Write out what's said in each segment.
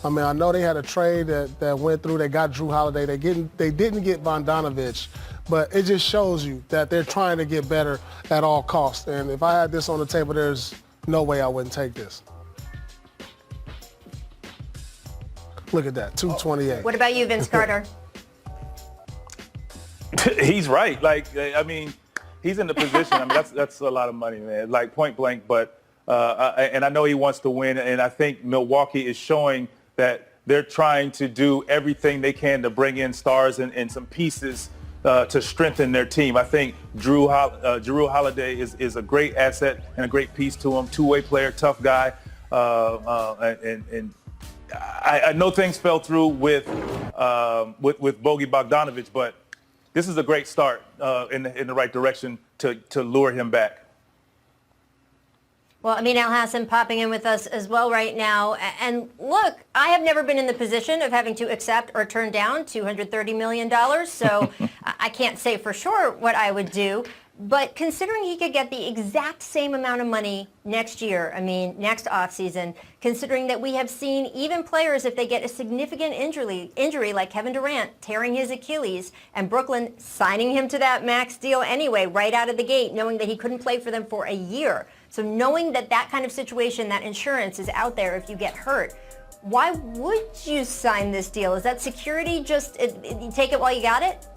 I mean, I know they had a trade that went through. They got Drew Holiday. They didn't get Bogdanovich, but it just shows you that they're trying to get better at all costs. And if I had this on the table, there's no way I wouldn't take this. Look at that, 228. What about you, Vince Carter? He's right. Like, I mean, he's in the position. I mean, that's a lot of money, man. Like, point blank. But and I know he wants to win. And I think Milwaukee is showing that they're trying to do everything they can to bring in stars and some pieces to strengthen their team. I think Drew Holiday is a great asset and a great piece to him. Two-way player, tough guy, and I know things fell through with Bogey Bogdanovich, but this is a great start in the right direction to lure him back. Well, Amin Al-Hassan popping in with us as well right now. And look, I have never been in the position of having to accept or turn down $230 million, so I can't say for sure what I would do. But considering he could get the exact same amount of money next year, I mean, next offseason, considering that we have seen even players, if they get a significant injury like Kevin Durant tearing his Achilles and Brooklyn signing him to that max deal anyway, right out of the gate, knowing that he couldn't play for them for a year. So knowing that that kind of situation, that insurance is out there if you get hurt, why would you sign this deal? Is that security, just you take it while you got it?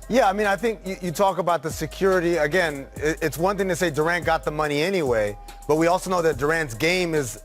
Yeah, I mean, I think you talk about the security. Again, it's one thing to say Durant got the money anyway, but we also know that Durant's game is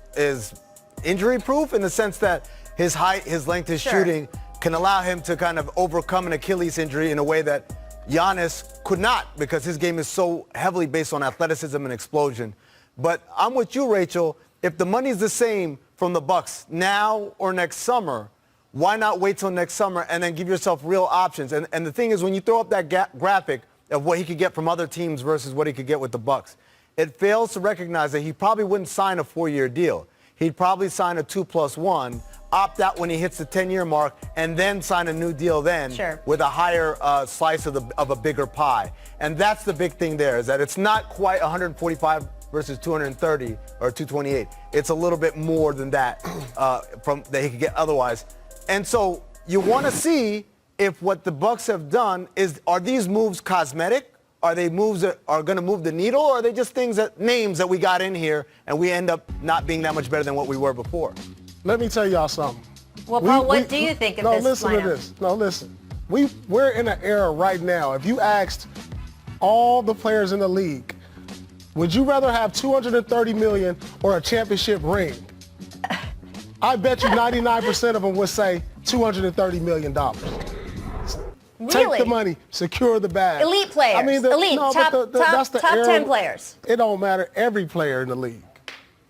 injury-proof in the sense that his height, his length, his shooting can allow him to kind of overcome an Achilles injury in a way that Giannis could not, because his game is so heavily based on athleticism and explosion. But I'm with you, Rachel. If the money's the same from the Bucks now or next summer, why not wait till next summer and then give yourself real options? And the thing is, when you throw up that graphic of what he could get from other teams versus what he could get with the Bucks, it fails to recognize that he probably wouldn't sign a 4-year deal. He'd probably sign a 2+1, opt out when he hits the 10-year mark, and then sign a new deal then with a higher slice of a bigger pie. And that's the big thing there, is that it's not quite 145 versus 230 or 228. It's a little bit more than that that he could get otherwise. And so you want to see if what the Bucks have done are these moves cosmetic? Are they moves that are going to move the needle, or are they just names that we got in here and we end up not being that much better than what we were before? Let me tell y'all something. Well, Paul, what do you think of this lineup? No, listen to this. No, listen. We're in an era right now. If you asked all the players in the league, would you rather have $230 million or a championship ring? I bet you 99% of them would say $230 million. Really? Take the money, secure the bag. Elite players. I mean, top 10 players. It don't matter. Every player in the league.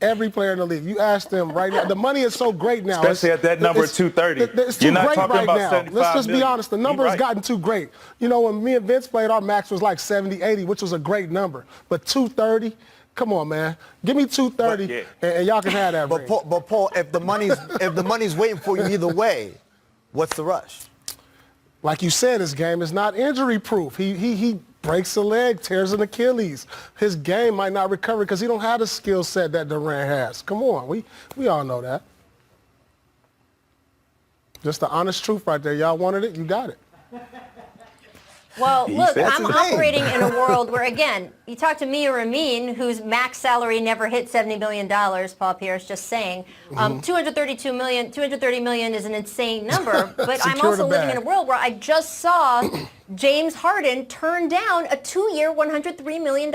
Every player in the league. You ask them right now. The money is so great now. Especially at that number 230. It's too great right now. Let's just be honest. The number has right. gotten too great. You know, when me and Vince played, our max was like 70, 80, which was a great number. But 230, come on, man. Give me 230, and y'all can have that. But Paul, if the money's waiting for you either way, what's the rush? Like you said, his game is not injury-proof. He breaks a leg, tears an Achilles. His game might not recover because he don't have the skill set that Durant has. Come on, we all know that. Just the honest truth right there. Y'all wanted it, you got it. Well, look, I'm operating in a world where, again, you talk to me or Amin, whose max salary never hit $70 million, Paul Pierce just saying. $230 million is an insane number, but I'm also living in a world where I just saw James Harden turn down a 2-year, $103 million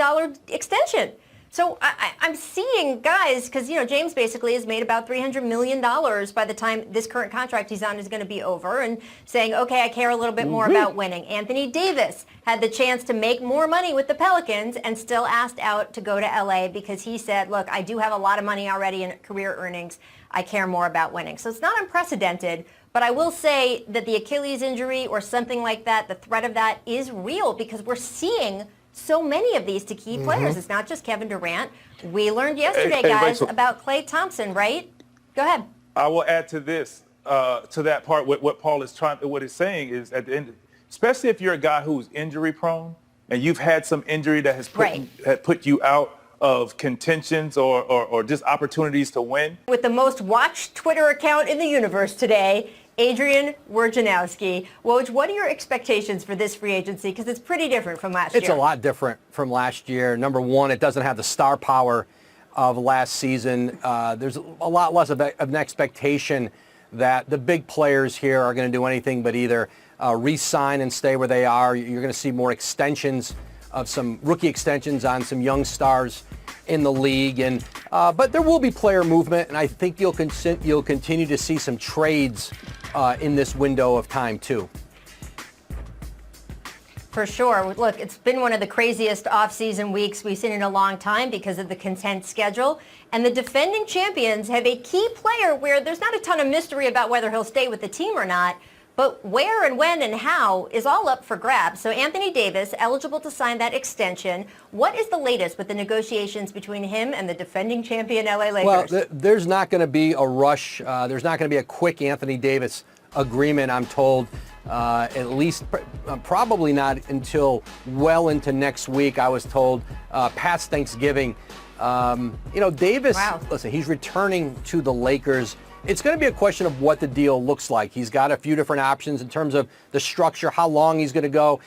extension. So I'm seeing guys, because, you know, James basically has made about $300 million by the time this current contract he's on is going to be over, and saying, okay, I care a little bit more about winning. Anthony Davis had the chance to make more money with the Pelicans and still asked out to go to LA because he said, look, I do have a lot of money already in career earnings. I care more about winning. So it's not unprecedented, but I will say that the Achilles injury or something like that, the threat of that is real, because we're seeing so many of these to key players. It's not just Kevin Durant. We learned yesterday, guys, about Klay Thompson, right? Go ahead. I will add to this, to that part. What Paul is what he's saying is, at the end, especially if you're a guy who's injury prone and you've had some injury that has put you out of contentions or just opportunities to win. With the most watched Twitter account in the universe today, Adrian Wojnarowski. Woj, what are your expectations for this free agency? Because it's pretty different from last year. It's a lot different from last year. Number one, it doesn't have the star power of last season. There's a lot less of an expectation that the big players here are going to do anything but either re-sign and stay where they are. You're going to see more extensions of some rookie extensions on some young stars in the league, and but there will be player movement, and I think you'll continue to see some trades in this window of time too. For sure. Look, it's been one of the craziest off-season weeks we've seen in a long time because of the condensed schedule. And the defending champions have a key player where there's not a ton of mystery about whether he'll stay with the team or not, but where and when and how is all up for grabs. So Anthony Davis, eligible to sign that extension. What is the latest with the negotiations between him and the defending champion LA Lakers? Well, there's not going to be a rush. There's not going to be a quick Anthony Davis agreement, I'm told. At least probably not until well into next week, I was told, past Thanksgiving. Davis, wow. Listen, he's returning to the Lakers. It's going to be a question of what the deal looks like. He's got a few different options in terms of the structure, how long he's going to go.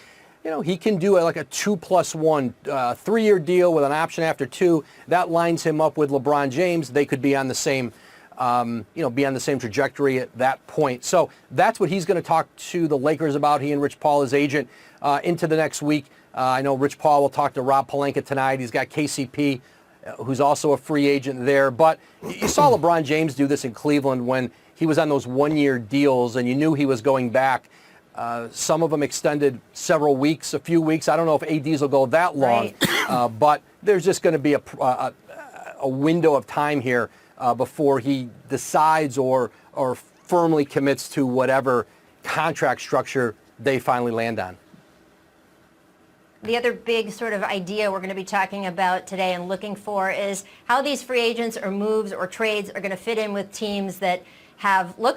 He can do like a 2+1, 3-year deal with an option after 2. That lines him up with LeBron James. They could be on the same be on the same trajectory at that point. So that's what he's going to talk to the Lakers about, he and Rich Paul, his agent, into the next week. I know Rich Paul will talk to Rob Pelinka tonight. He's got KCP, who's also a free agent there. But you saw LeBron James do this in Cleveland when he was on those 1-year deals, and you knew he was going back. Some of them extended several weeks, a few weeks. I don't know if ADs will go that long, right. But there's just going to be a window of time here before he decides or firmly commits to whatever contract structure they finally land on. The other big sort of idea we're going to be talking about today and looking for is how these free agents or moves or trades are going to fit in with teams that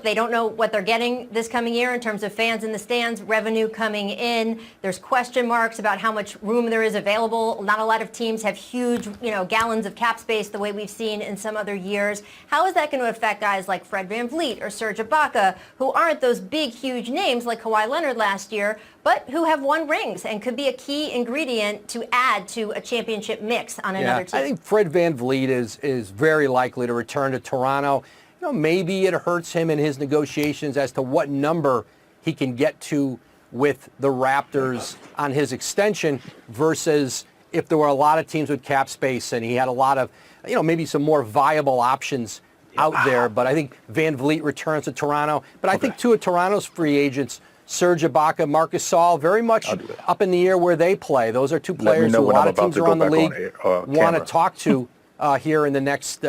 they don't know what they're getting this coming year in terms of fans in the stands, revenue coming in. There's question marks about how much room there is available. Not a lot of teams have huge, gallons of cap space the way we've seen in some other years. How is that going to affect guys like Fred VanVleet or Serge Ibaka, who aren't those big, huge names like Kawhi Leonard last year, but who have won rings and could be a key ingredient to add to a championship mix on another team? I think Fred VanVleet is very likely to return to Toronto. Maybe it hurts him in his negotiations as to what number he can get to with the Raptors on his extension versus if there were a lot of teams with cap space and he had a lot of, maybe some more viable options out there. But I think VanVleet returns to Toronto. But I think two of Toronto's free agents, Serge Ibaka, Marcus Gasol, very much up in the air where they play. Those are two players who a lot of teams around the league want to talk to here in the next